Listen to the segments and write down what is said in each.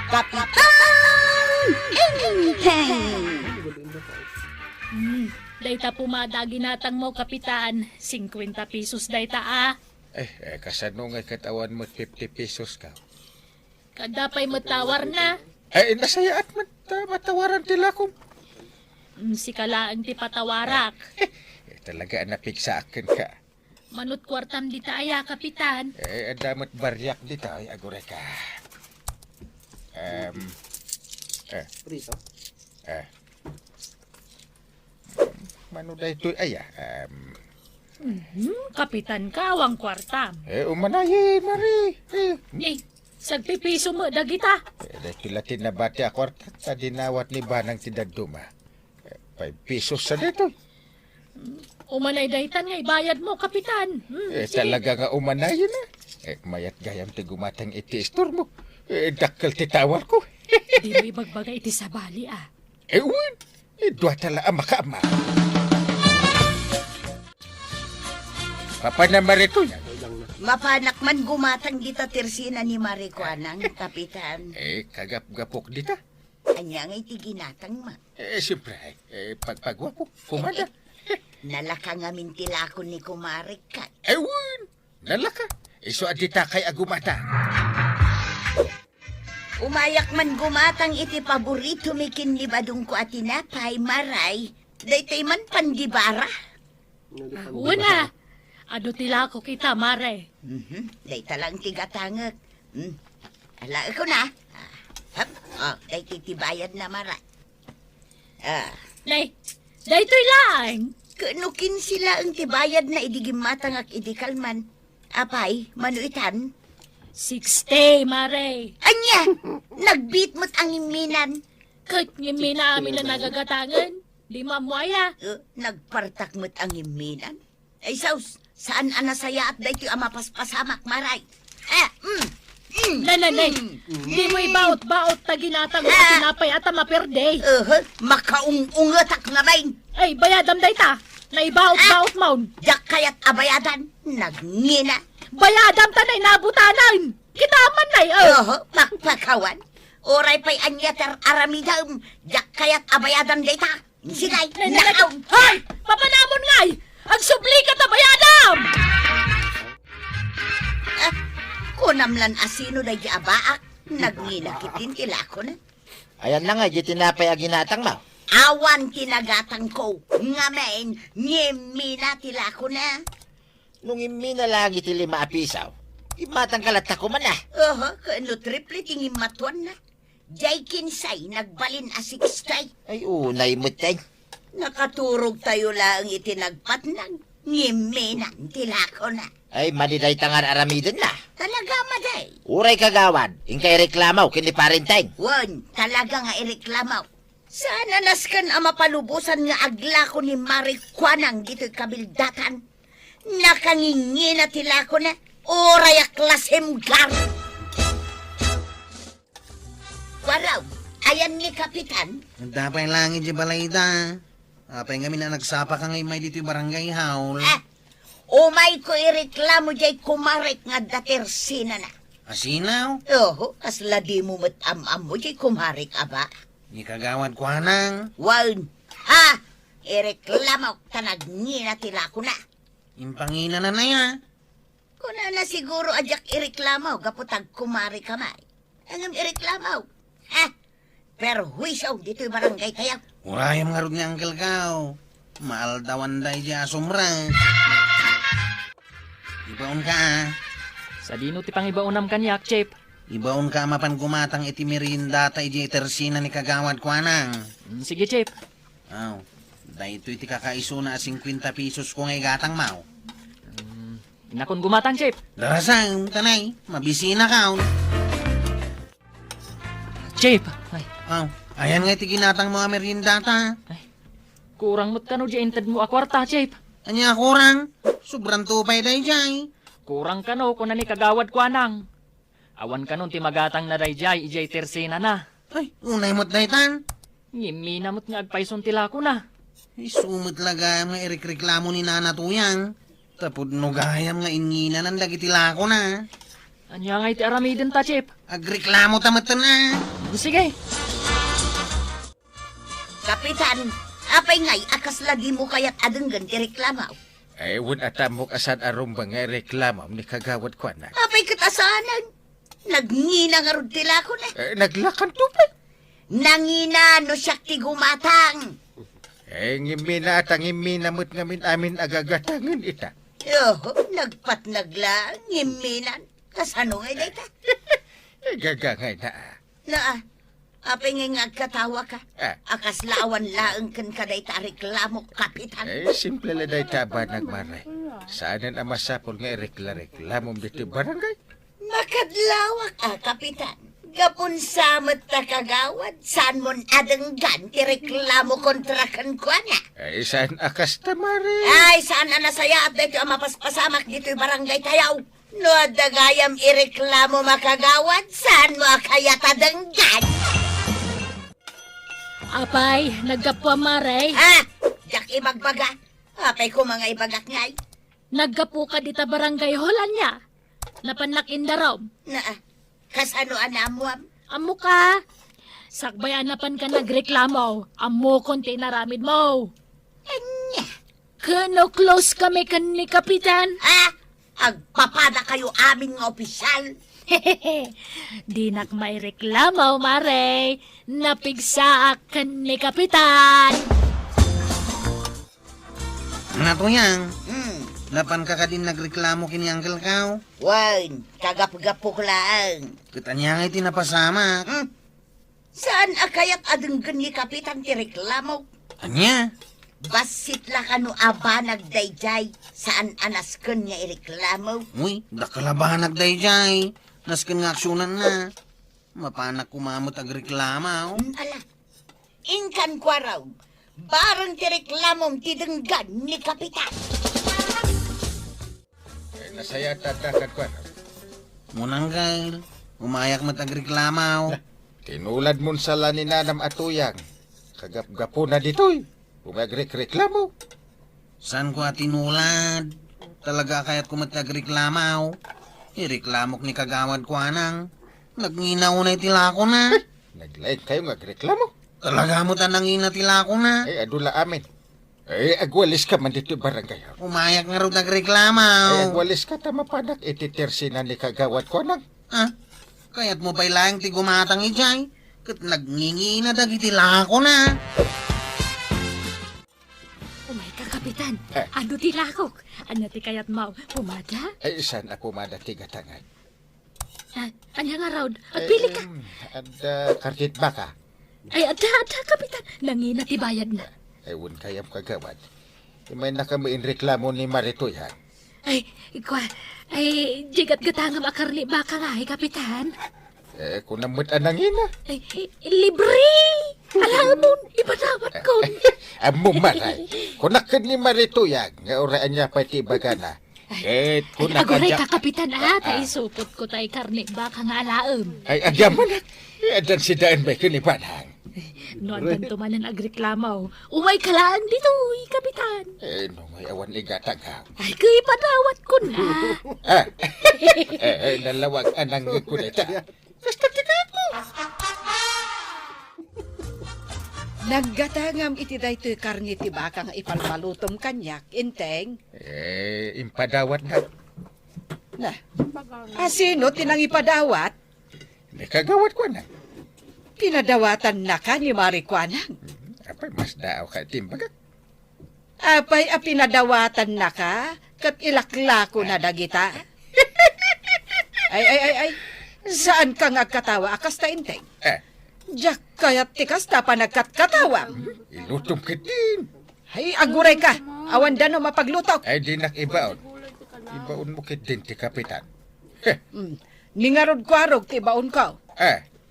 Kapitan Inteng! Dayta pumada ginatang mo, kapitan. 50 pesos dayta Kasano nga katawan mo 50 pesos ka? Kadapay matawar na. Nasaya at matawaran tila ko. Si kalaang ti patawarak. Talaga napig sa akin ka. Manut kwartam di taaya, kapitan. Damot baryak dito, agure ka. Prito? Mano da ito, Kapitan ka, awang kwartam. Umanayin, Mari. Sagpipiso mo, dagita. Dahil latin na bati ako, sa dinawat ni Banang Tidagduma. 5 pesos sa dito. Umanay daytan nga, ibayad mo, kapitan. Talaga nga umanayin na. Mayat gayam ti gumatang iti istor mo. Dakal titawar ko. Di mo ibagbaga iti sa bali, Uwan. Dua tala makaama. Papa na marito yan. Mapanak man gumatang dita tersina ni Maricuanang, kapitan. Kagap-gapok dita. Anya nga'y tiginatang ma. Siyempre, pagpagwapo, kumanda. Nalaka nga mintilakon ni kumarik ka. Ewan, nalaka. Iso adita kay agumata. Umayak man gumatang iti paborito mi kinlibadong ko at tinapay, maray. Daytay man pandibara. Una, ado tila ko kita, mare. Dayta lang tigatangag. Ala ko na. Daytay tibayad na maray. Nay, daytoy lang. Kanukin sila ang tibayad na idigimatang ak idikalman. Apay, manuitan. 60, mare. Anya, nagbit mo't ang iminan. Kat ngimi namin na nagagatangan. Di mamuaya. Nagpartak mo't ang iminan. Ay, saus, saan anasaya at dahito ang mapaspasamak, maray? Nanay, di mo ibaot-baot ta ginatang mo tinapay at maperde. Makaung-ungatak nga main. Ay, bayadam dayta. Naibaot-baot maun. Yak kaya't abayadan, nagngina. Bayadam tanay nabutanan. Kitaman nay, Pakpakawan. Oray pa'y anyater aramidam. Yak kaya't abayadan data. Sigay, nakaw. Hay! Papanamon ngay! Ang subli ka ta bayadam! Kunamlan asino na yabaak. Nagnginakitin kilako na. Ayan na nga, di tinapay aginatang mo. Awan tinagatang ko. Nga main, nyemina tilako na. Nung imi na lang iti 5 apisaw, imatang kalata ko man Kaano triple tingin matuan na. Jay kinsay, nagbalin asiksay. Ay, unay mo tay. Nakaturog tayo lang itinagpat ng ngiminan tilako na. Ay, madiday tangar aramidon na. Talaga, maday. Uray kagawad, ingkay reklamaw, kini parinteng. Wan, talaga nga ireklamaw. Sana naskan ang mapalubusan nga agla ko ni Maricuanang dito'y kabildatan. Nakangingi na tilako na. Oray aklasem gar. Waraw, ayan ni Kapitan. Dapay langit di balayda. Apay kami na nagsapa ka ngay may dito'y barangay haul. Umay ko ireklamo jay kumarik nga datersina na. Asinaw? Kasla di mo matamam mo jay kumarik aba. Di kagawad ko hanang. Wan, ireklamo tanagni na tilako na. Impangina na ya. Kuna na siguro ajak ireklamo gaputag kumari kamay. Angam ireklamo. Pero huisaw dito'y barangay kaya. Urayam nga rod ni Uncle Kao. Maaldawan day di asumra. Ibaon ka Sa dino ti pangibaunam kanyak, Chip. Ibaon ka mapan gumatang iti merinda ta iti tersina ni kagawad ko hanang. Sige, Chip. Dahito iti kakaiso na 50 pesos ko ngay gatang mau. Inakon gumatang, Chip. Darasang, tanay, mabisina ka. Chip! Ay, Ayan nga iti ginatang mga merinda ta. kurang mo't kano di ented mo akwarta, Chip. Anya kurang, sobrang tupay day jay. Kurang kano kung nani kagawad ko anang. Awan kanon ti magatang na dayjay, ijay tersena na. Ay, unay mo't day tan. Ngimi na mo't nga agpayson tila ko na. Ay, sumot laga nga irekreklamo ni Nana Tuyang. Tapod no gayam nga ingina ng dagitila ko na. Anya nga iti aramidin ta, Chip. Agreklamo tamatan na. Sige. Kapitan, apay ngay akas lagi mo kaya't adenggan ti reklamaw. Ay, wun atamok asad arom ba nga reklamo ni kagawad ko na. Apay katasanan. Nagngina nga rod tila ko na. Naglakan tupay. Nangina no siyak ti gumatang. Ngimina at ang ngimina mo't ngamin amin agagatangan ita. Nagpatnagla, ngiminan. Kasano ngay dayta? Gagangay na. Na, apay ngay nga agkatawa ka. Akas laawan laeng kan kadayta reklamo, kapitan. Simple la day taba nagmaray. Saanan ang masapol nga reklamo dito barangay? Makadlawak kapitan. Gapon samat ta kagawad, saan mon adenggan ti reklamo kontrakan ko na. Saan akas tamari? Ay, saan na nasaya at dito ang mapaspasamak dito'y barangay tayaw. No adagayam ireklamo makagawad, saan mo kaya tadenggan? Apay, nagkapwa Maray. Jak ibagbaga. Apay ko mga ibagak ngay. Nagkapo ka dita barangay holan niya. Napanakin darom. Na, kasano anamuam? Amo ka. Sakbayan napan ka nagreklamo. Amo konti naramid mo. Anya. Kano close kami kan ni Kapitan? Agpapada kayo aming nga opisyal. Di nak may reklamo, Maray. Napigsa kan ni Kapitan. Natuyang, lapan ka din nagreklamo kini Uncle Kao. Wan, kagap-gapok lang. Katanya nga iti napasama. Saan akayat adenggan ni kapitan ti reklamo? Anya? Basit la kano aba nagdayjay saan anasken niya ireklamo? Uy, dakalabahan nagdayjay. Nasken nga aksyonan na. Mapanak kumamot agreklama. Ala, inkan kwa raw, barang ti reklamom ti denggan ni kapitan. Nasaya tatakan ko na. Munang gail, umayak matagreklamaw. Tinulad mon sa laninanam atuyang. Kagap-gapo na dito'y. Umagreklamo. San ko atinulad? Talaga kaya't ko matagreklamaw. Ireklamok ni kagawad ko anang. Nagnginaw na itilako na. Naglaig kayo ngagreklamo. Talaga mo tanang inatilako na. Adula amin. Agwalis ka man dito barangay. Umayak nga rin nagreklamaw. Agwalis ka tamapanak. Ititersi na ni kagawad ko nang. Kaya't mo pa'y lang ti gumatang ijay. Kat nagngingi na dagitilako na. Umay ka, Kapitan. Ano tilakok? Ano ti kayat mau? Pumada? Saan ako madatiga tangay? Anya nga raw? Pili ka. Kartit baka. Ay, ada, Kapitan. Nangina ti bayad na. Ewan kayam kagawad. May nakamain reklamo ni Marito yan. Ay, jigat gatangam akarli baka nga, Kapitan. Kung namut anangin na. Ay, libre! Alamon, ipadawat ko. Amo maray. Kung nakan ni Marito yan, nga oraan niya pati bagana. Kung Aguray nakadya... ka, Kapitan, taisupot ko tayo karni baka nga alaam. Ay, agyaman na. Adan si Daan may kinibanang. Noon tanto man ang agreklamaw. Umay kalaan dito, Kapitan. Nung may awan igatagaw. Ay, kay padawat ko na. Nalawag anang kunita. Basta tigay mo. Naggatangam iti daytoy karni ti baka nga ipalmalutom kanyak, inteng. Impadawat na. Na, sino tinang ipadawat? Nakagawat ko na. Pinadawatan na ka ni Marikwanang. Apay, mas daaw ka timbaga. Apay pinadawatan na ka, kat ilaklako na dagita. Ay, saan ka nga katawa akas ta inteng? Diyak kayat tikas ta pa nagkatkatawa. Ilutom ka din. Ay, aguray ka, awan da no mapaglutok. Ay, di nakibaon. Ibaon mo kit din ti kapitan. Ningarod kwarog ti baon ko.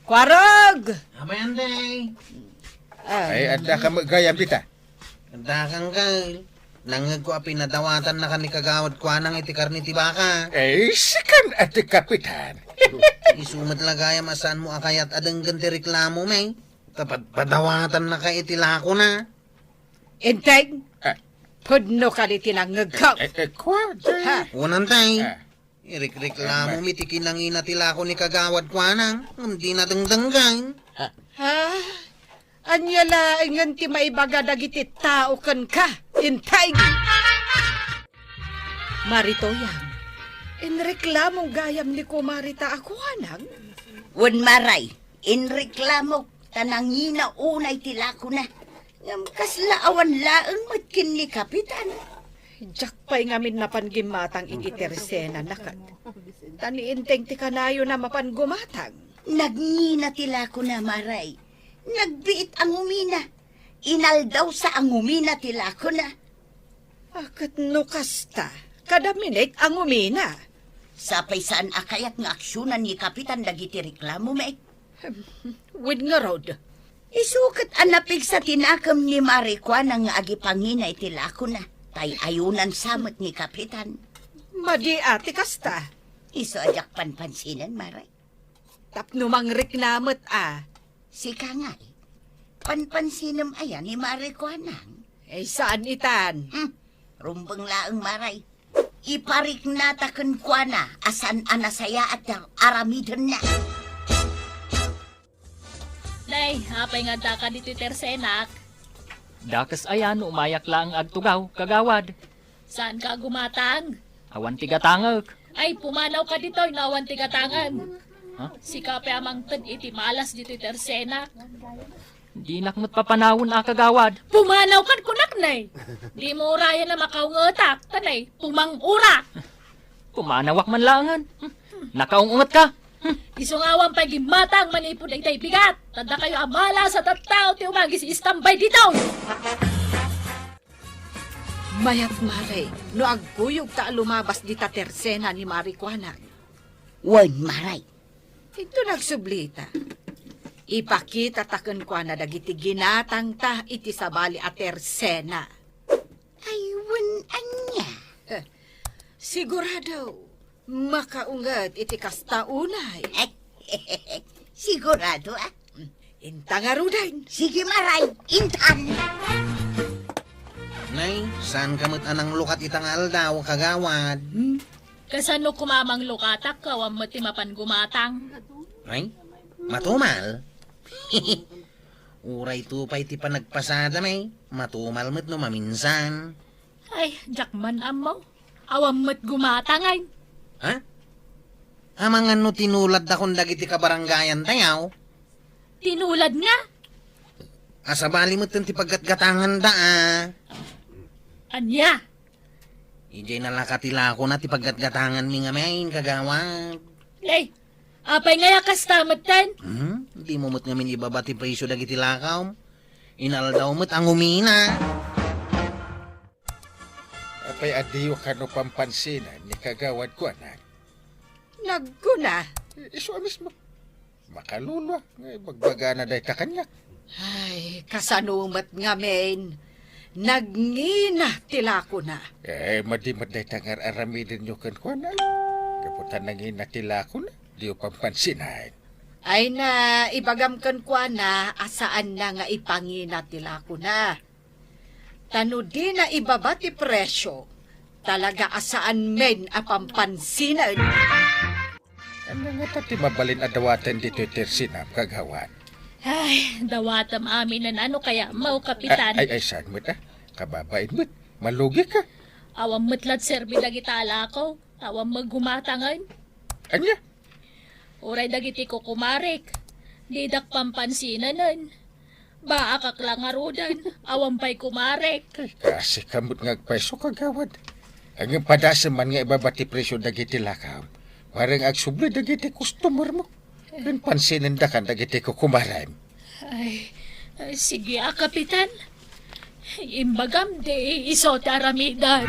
Kwarog! Abayan day. Ay, anda ka magayam kita. Dakang gail. Nangag ko pinadawatan na ka ni kagawad ko anang iti karni ti baka. Sikan at ti kapitan. Isumat lagayam asan mo akayat adenggan ti reklamo may. Tapat padawatan na ka itilako na. Inteng, pudno ka di tinangag ko. Kwa, Ha? Unan tay. Irik-reklamo mi ti kinangina tilako ni kagawad ko anang. Hindi na dangdanggan. Ha? Anya laingan ti maibaga dagiti tao kan ka. Intay. Maritoyang. Inreklamong gayam ni kumarita ako anang. Wan maray, inreklamo tanangina unay tilako na. Ngam kaslaawan laeng matkin ni kapitan. Jak pa'y ngamin napan gimatang iti tersena nakat. Taniinteng ti kanayo na mapan gumatang. Nagngina tilako na maray. Nagbiit ang umina. Inaldaw sa ang umina tilako na. Akat no kasta, kada minute ang umina. Sapay saan akayat nga aksyonan ni kapitan dagiti reklamo may. With nga rod. Isukat anapig sa tinakam ni Marikwa nga agipangina itilako na. Tay ayunan samot ni kapitan. Madi ati kasta. Iso ajak panpansinan maray. Tapno mang reklamot Si Kangay, panpansinam ayan ni Marikwa nang. Eh saan itan? Rumbang laang maray. Iparik natakan kwa na asan anasaya at aramidan na. Nay, hapay nga da ka dito tersenak. Dakas ayan umayak lang agtugaw, kagawad. Saan ka gumatang? Awan tigatangag. Ay, pumanaw ka dito, nawan tigatangan. Ha? Si Kape amang tad iti malas dito tersenak. Di nakmat papanawon kagawad. Pumanaw kan kunak, nay. Di mo raya na makaungatak, tanay, pumang-ura. Pumanawak man langan. Nakaungungat ka. Isungawang pa gimatang manipod ay tay bigat. Tanda kayo amala sa tattao ti umagi si istambay dito. Mayat maray, no agpuyog ta lumabas di ta tersena ni Marikwana. Wan maray. Ito nagsublita. Ipakita taken kwa na dagiti ginatang ta iti sabali a tersena. Ay, wan anya. Sigurado, makaungat iti kasta unay. Sigurado Inta nga rudain. Sige maray, intan. Nay, saan kamot anang lukat itang aldaw, kagawad? Kasano kumamang lukatak kawam mati mapan gumatang. Ay, matumal. Uray tupay ti panagpasada may. Matumal mo't no maminsan. Ay, jakman amaw. Awam mat gumatangay. Ha? Amangan no tinulad na kung dagiti kabaranggayan tayaw. Tinulad nga. Asabali mo't ti paggatgatangan da Anya? Ijay nalakatila ko na ti paggatgatangan mi nga main, kagawad. Lay, apay nga yakas tamatan. Di mo mo't ngamin ibabati presyo dagiti lakaw. Inaldaw mo't ang umina. Apay adiyo ka no pampansinan ni kagawad ko anak. Nagkuna. Iso mismo. Makalulwa. Magbaga na day kakanyak. Ay, kasanumat nga men. Nagngina tila ko na. Madimad day tangar aramidin nyo kan ko anak. Kaputan nangin na tila ko na. Diyo pampansinan. Ay na, ibagamkan kwa na asaan na nga ipangina tila ko na. Tano di na ibabati presyo. Talaga asaan men apampansinan. Ano nga tati mabalin adawatan dito tersinam kagawad. Ay, dawatam amin na ano kaya mau kapitan. Ay, saan mo't kababain mo't. Malugi ka. Awam matlat serbi dagitala ko. Awam maggumatangan. Anya? Uray dagiti ko kumarik. Didak pampansinan. Baa kaklang arudan. Awam pa'y kumarik. Kasi kamot nga peso kagawad. Ang padasa man nga ibabati presyo dagiti lakam. Parang agsubli dagiti customer mo. Pansinan da kan dagiti ko kumaram. Ay, sige kapitan. Imbagam de iso taramidan.